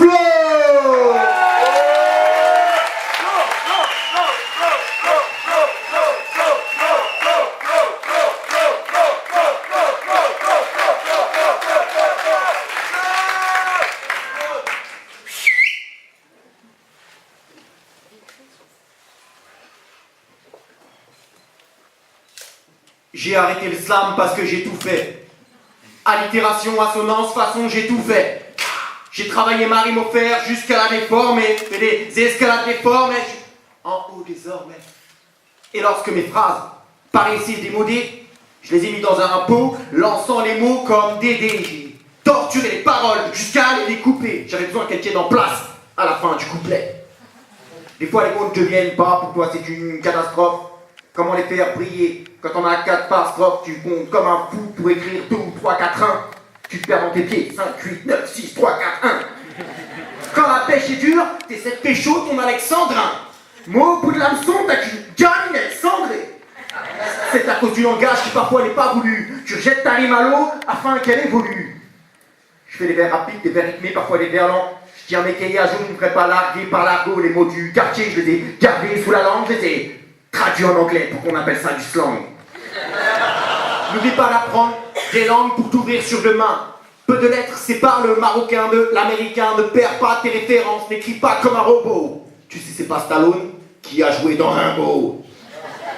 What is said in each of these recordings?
flow. J'ai arrêté le slam parce que j'ai tout fait. Allitération, assonance, façon, j'ai tout fait. J'ai travaillé ma rime au fer jusqu'à la déformer, fait des escalades déformées, en haut désormais. Et lorsque mes phrases paraissaient démodées, je les ai mis dans un pot, lançant les mots comme des dés. J'ai torturé les paroles jusqu'à les découper. J'avais besoin qu'elles tiennent en place à la fin du couplet. Des fois les mots ne deviennent pas, pour toi c'est une catastrophe. Comment les faire briller? Quand on a 4 par strophe, tu comptes comme un fou pour écrire 2 ou 3, 4, 1. Tu te perds dans tes pieds, 5, 8, 9, 6, 3, 4, 1. Quand la pêche est dure, t'essaies de pécho ton alexandrin. Moi, au bout de l'hameçon, t'as qu'une gaminette cendrée. C'est à cause du langage qui parfois n'est pas voulu. Tu rejettes ta rime à l'eau afin qu'elle évolue. Je fais des vers rapides, des vers rythmés, parfois des vers lents. Je tiens mes cahiers à jour, je ne ferai pas larguer par l'argot. Les mots du quartier, je les ai gardés sous la langue, je les ai traduits en anglais pour qu'on appelle ça du slang. N'oublie pas d'apprendre des langues pour t'ouvrir sur demain. Peu de lettres séparent le marocain de l'américain. Ne perds pas tes références, n'écris pas comme un robot. Tu sais, c'est pas Stallone qui a joué dans Rimbaud.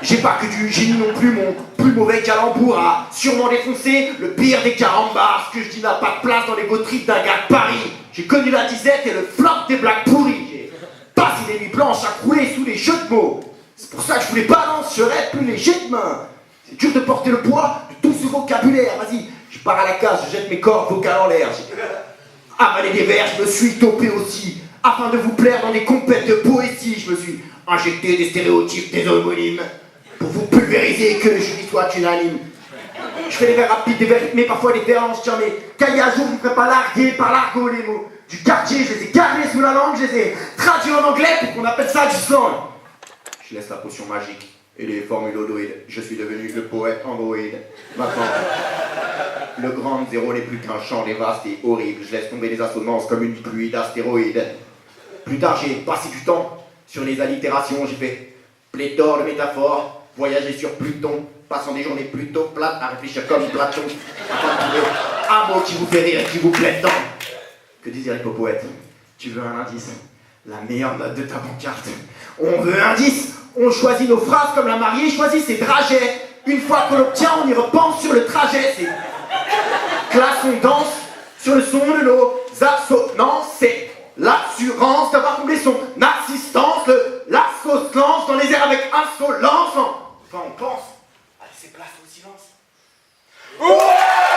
J'ai pas que du génie non plus, mon plus mauvais calembour a sûrement défoncé le pire des carambars. Ce que je dis n'a pas de place dans les tripes d'un gars de Paris. J'ai connu la disette et le flop des blagues pourries. J'ai passé des nuits blanches à crouler sous les jeux de mots. C'est pour ça que je voulais balance, je serais plus léger de main. C'est dur de porter le poids de tout ce vocabulaire. Vas-y, je pars à la case, je jette mes cordes vocales en l'air. J'ai avalé des vers, je me suis topé aussi. Afin de vous plaire dans des compètes de poésie, je me suis injecté des stéréotypes, des homonymes. Pour vous pulvériser, que le jury soit unanime. Je fais des vers rapides, des vers rythmés, parfois des vers lents. Je tiens mes cahiers à jour, je ne ferai pas larguer par l'argot les mots du quartier. Je les ai gardés sous la langue, je les ai traduits en anglais pour qu'on appelle ça du slang. Je laisse la potion magique et les formules odoïdes. Je suis devenu le poète androïde. Maintenant, le grand zéro n'est plus qu'un champ des vastes et horrible. Je laisse tomber les assonances comme une pluie d'astéroïdes. Plus tard, j'ai passé du temps sur les allitérations. J'ai fait pléthore de métaphores, voyager sur Pluton, passant des journées plutôt plates à réfléchir comme Platon, afin de trouver un mot qui vous fait rire et qui vous plaît tant. Que disait l'hypopoète? Tu veux un indice? La meilleure note de ta pancarte. On veut un 10. On choisit nos phrases comme la mariée choisit ses trajets. Une fois qu'on l'obtient, on y repense sur le trajet. C'est classe, on danse sur le son de nos assonances. C'est l'assurance d'avoir comblé son assistance. La sauce lance dans les airs avec insolence. Enfin, on pense à laisser place au silence. Ouais!